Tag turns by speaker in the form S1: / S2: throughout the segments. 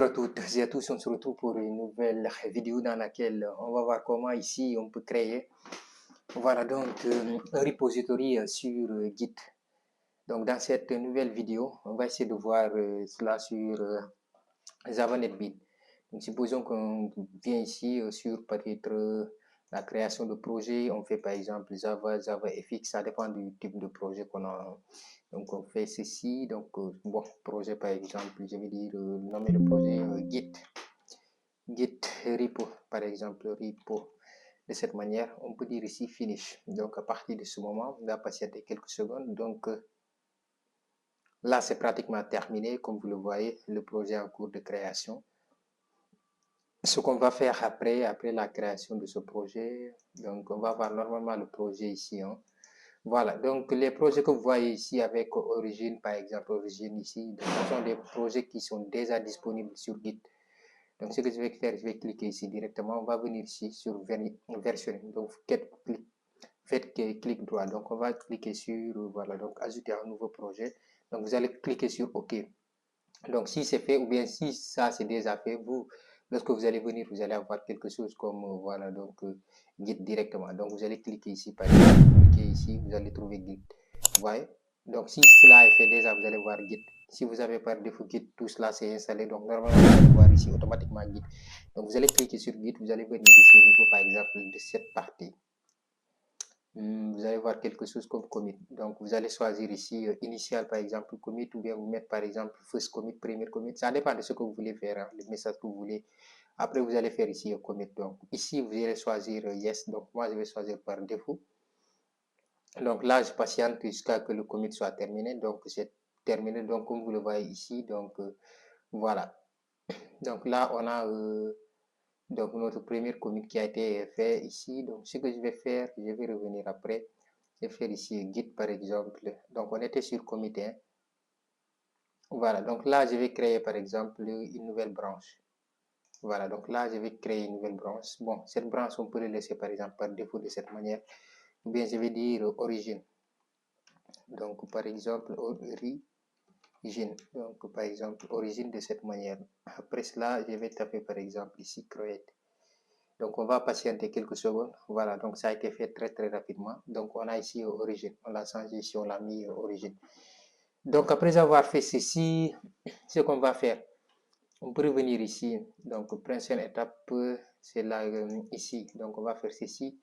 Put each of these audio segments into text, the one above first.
S1: Bonjour à toutes et à tous, on se retrouve pour une nouvelle vidéo dans laquelle on va voir comment ici on peut créer voilà donc un repository sur Git. Donc dans cette nouvelle vidéo, on va essayer de voir cela sur Java NetBeans. Donc supposons qu'on vient ici sur peut-être la création de projet, on fait par exemple Java, JavaFX, ça dépend du type de projet qu'on a. Donc on fait ceci, donc bon, projet par exemple, je vais dire nommer le projet Git repo, par exemple, repo. De cette manière, on peut dire ici finish. Donc, à partir de ce moment, on va patienter quelques secondes. Donc, là, c'est pratiquement terminé. Comme vous le voyez, le projet est en cours de création. Ce qu'on va faire après la création de ce projet, donc, on va voir normalement le projet ici. Hein. Voilà, donc les projets que vous voyez ici avec origine, par exemple, origine ici, donc, ce sont des projets qui sont déjà disponibles sur Git. Donc, ce que je vais faire, je vais cliquer ici directement. On va venir ici sur versionner. Donc, faites clic droit. Donc, on va cliquer sur, voilà, donc ajouter un nouveau projet. Donc, vous allez cliquer sur OK. Donc, si c'est fait ou bien si ça c'est déjà fait, vous, lorsque vous allez venir, vous allez avoir quelque chose comme, voilà, donc Git directement. Donc, vous allez cliquer ici, par exemple, cliquez ici, vous allez trouver Git. Vous voyez? Donc, si cela est fait déjà, vous allez voir Git. Si vous avez par défaut Git, tout cela c'est installé. Donc, normalement, vous allez voir ici automatiquement Git. Donc, vous allez cliquer sur Git, vous allez venir ici au niveau, par exemple, de cette partie. Vous allez voir quelque chose comme commit. Donc, vous allez choisir ici initial, par exemple, commit, ou bien vous mettre, par exemple, first commit, premier commit. Ça dépend de ce que vous voulez faire, hein, le message que vous voulez. Après, vous allez faire ici commit. Donc, ici, vous allez choisir yes. Donc, moi, je vais choisir par défaut. Donc, là, je patiente jusqu'à que le commit soit terminé. Donc, c'est terminé. Donc, comme vous le voyez ici, donc, voilà. Donc, là, on a donc notre premier commit qui a été fait ici. Donc, ce que je vais faire, je vais revenir après. Je vais faire ici Git, par exemple. Donc, on était sur commit. Hein. Voilà. Donc, là, je vais créer, par exemple, une nouvelle branche. Voilà. Donc, là, je vais créer une nouvelle branche. Bon, cette branche, on peut le laisser, par exemple, par défaut de cette manière. Ou bien, je vais dire origine. Donc, par exemple, origine. Donc, par exemple, origine de cette manière. Après cela, je vais taper, par exemple, ici, create. Donc, on va patienter quelques secondes. Voilà, donc ça a été fait très, très rapidement. Donc, on a ici origine. On l'a changé ici, on l'a mis origine. Donc, après avoir fait ceci, ce qu'on va faire, on peut revenir ici. Donc, prochaine étape, c'est là, ici. Donc, on va faire ceci.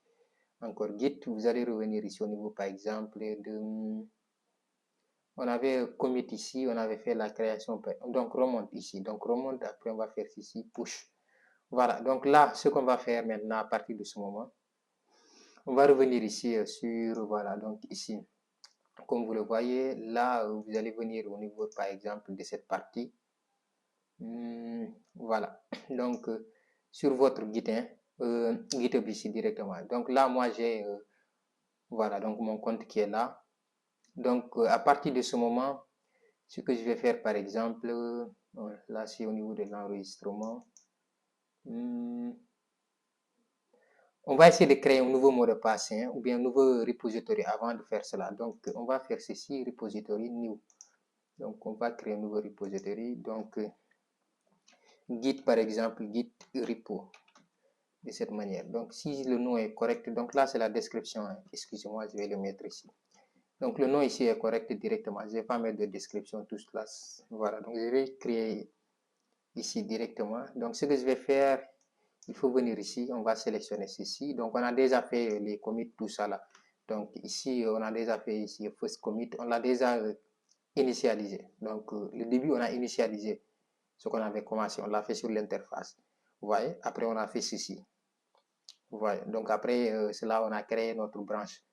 S1: Encore Git. Vous allez revenir ici au niveau, par exemple, de... On avait commit ici, on avait fait la création. Donc, remonte ici. Donc, remonte. Après, on va faire ceci, push. Voilà, donc là, ce qu'on va faire maintenant à partir de ce moment, on va revenir ici sur, voilà, donc ici, comme vous le voyez, là, vous allez venir au niveau, par exemple, de cette partie. Voilà, donc sur votre Git, GitHub ici directement. Donc là, moi, j'ai, voilà, donc mon compte qui est là. Donc, à partir de ce moment, ce que je vais faire, par exemple, là, c'est au niveau de l'enregistrement. On va essayer de créer un nouveau mot de passe hein, ou bien un nouveau repository avant de faire cela. Donc, on va faire ceci, repository new. Donc, on va créer un nouveau repository. Donc, Git, par exemple, Git repo. De cette manière. Donc, si le nom est correct, donc là, c'est la description. Hein. Excusez-moi, je vais le mettre ici. Donc, le nom ici est correct directement. Je ne vais pas mettre de description, tout cela. Voilà. Donc, je vais créer ici directement. Donc, ce que je vais faire, il faut venir ici, on va sélectionner ceci. Donc, on a déjà fait les commits, tout ça là. Donc, ici, on a déjà fait ici first commit, on l'a déjà initialisé. Donc, le début, on a initialisé ce qu'on avait commencé, on l'a fait sur l'interface. Vous voyez, après, on a fait ceci. Vous voyez, donc après cela, on a créé notre branche.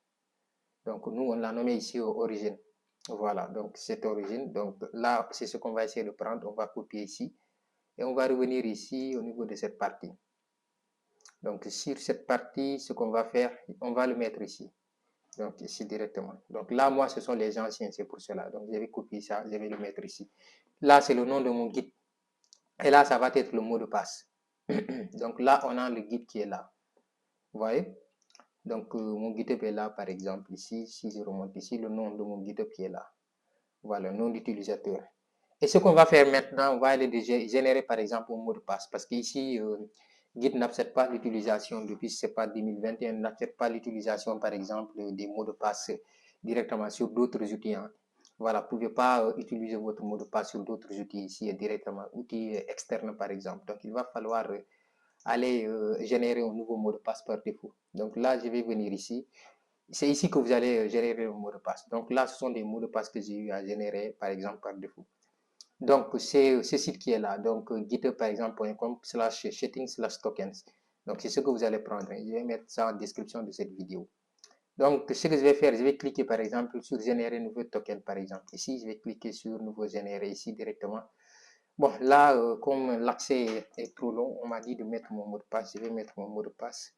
S1: Donc, nous, on l'a nommé ici origine. Voilà, donc cette origine. Donc, là, c'est ce qu'on va essayer de prendre. On va copier ici. Et on va revenir ici au niveau de cette partie. Donc, sur cette partie, ce qu'on va faire, on va le mettre ici. Donc, ici directement. Donc, là, moi, ce sont les anciens, c'est pour cela. Donc, je vais copier ça, je vais le mettre ici. Là, c'est le nom de mon guide. Et là, ça va être le mot de passe. Donc, là, on a le guide qui est là. Vous voyez? Donc, mon GitHub est là, par exemple, ici. Si je remonte ici, le nom de mon GitHub qui est là. Voilà, le nom d'utilisateur. Et ce qu'on va faire maintenant, on va aller générer par exemple un mot de passe parce qu'ici, Git n'accepte pas l'utilisation, depuis je sais pas 2021, n'accepte pas l'utilisation par exemple des mots de passe directement sur d'autres outils. Hein. Voilà, vous ne pouvez pas utiliser votre mot de passe sur d'autres outils ici directement, outils externes par exemple. Donc il va falloir aller générer un nouveau mot de passe par défaut. Donc là, je vais venir ici. C'est ici que vous allez générer un mot de passe. Donc là, ce sont des mots de passe que j'ai eu à générer par exemple par défaut. Donc, c'est ce site qui est là. Donc, github, par exemple.com/setting/tokens. Donc, c'est ce que vous allez prendre. Je vais mettre ça en description de cette vidéo. Donc, ce que je vais faire, je vais cliquer, par exemple, sur générer nouveau token, par exemple. Ici, je vais cliquer sur nouveau générer, ici, directement. Bon, là, comme l'accès est trop long, on m'a dit de mettre mon mot de passe. Je vais mettre mon mot de passe.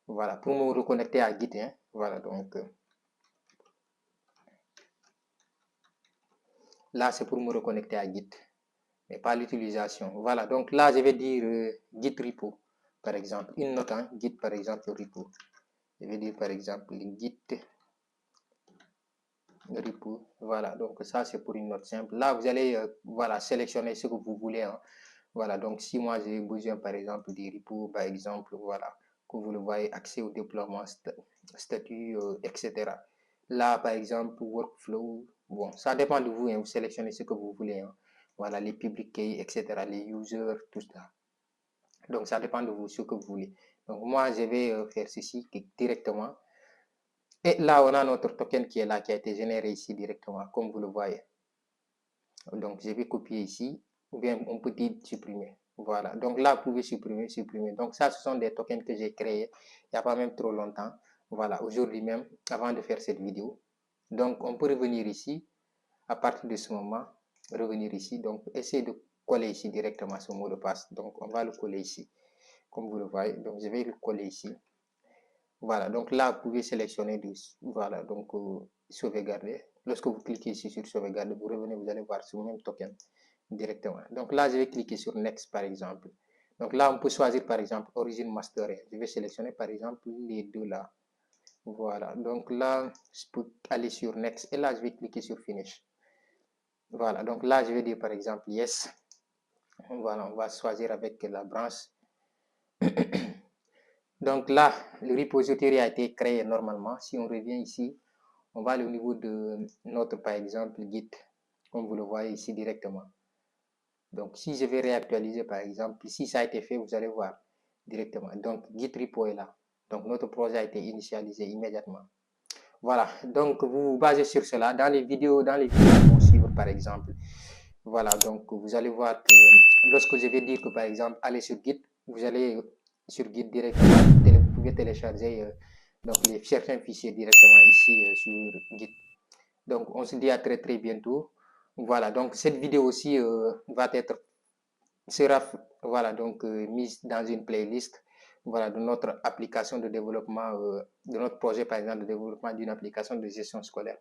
S1: Voilà, pour me reconnecter à Git. Hein. Voilà, donc... là, c'est pour me reconnecter à Git, mais pas l'utilisation. Voilà, donc là, je vais dire Git repo, par exemple. Une note, hein, Git, par exemple, repo. Je vais dire, par exemple, Git repo. Voilà, donc ça, c'est pour une note simple. Là, vous allez voilà, sélectionner ce que vous voulez. Hein. Voilà, donc si moi, j'ai besoin, par exemple, des repos, par exemple, voilà, que vous le voyez, accès au déploiement, statut, etc. Là, par exemple, workflow, bon, ça dépend de vous, hein, vous sélectionnez ce que vous voulez. Hein. Voilà, les public keys, etc., les users, tout ça. Donc, ça dépend de vous, ce que vous voulez. Donc, moi, je vais faire ceci directement. Et là, on a notre token qui est là, qui a été généré ici directement, comme vous le voyez. Donc, je vais copier ici, ou bien on peut dire supprimer. Voilà, donc là, vous pouvez supprimer, supprimer. Donc, ça, ce sont des tokens que j'ai créés il n'y a pas même trop longtemps. Voilà, aujourd'hui même, avant de faire cette vidéo. Donc, on peut revenir ici, à partir de ce moment, revenir ici. Donc, essayer de coller ici directement ce mot de passe. Donc, on va le coller ici, comme vous le voyez. Donc, je vais le coller ici. Voilà, donc là, vous pouvez sélectionner, voilà, donc sauvegarder. Lorsque vous cliquez ici sur sauvegarder, vous revenez, vous allez voir ce même token directement. Donc là, je vais cliquer sur Next, par exemple. Donc là, on peut choisir, par exemple, Origin Master. Je vais sélectionner, par exemple, les deux là. Voilà, donc là, je peux aller sur Next. Et là, je vais cliquer sur Finish. Voilà, donc là, je vais dire, par exemple, Yes. Voilà, on va choisir avec la branche. Donc là, le repository a été créé normalement. Si on revient ici, on va aller au niveau de notre, par exemple, Git, comme vous le voyez ici directement. Donc, si je vais réactualiser, par exemple, si ça a été fait, vous allez voir directement. Donc, Git repo est là. Donc, notre projet a été initialisé immédiatement. Voilà. Donc, vous basez sur cela. Dans les vidéos qui vont suivre, par exemple. Voilà. Donc, vous allez voir que lorsque je vais dire que, par exemple, allez sur Git, vous allez sur Git directement. Vous pouvez télécharger donc certains fichiers directement ici sur Git. Donc, on se dit à très très bientôt. Voilà, donc cette vidéo aussi sera voilà, donc, mise dans une playlist voilà, de notre application de développement, de notre projet par exemple de développement d'une application de gestion scolaire.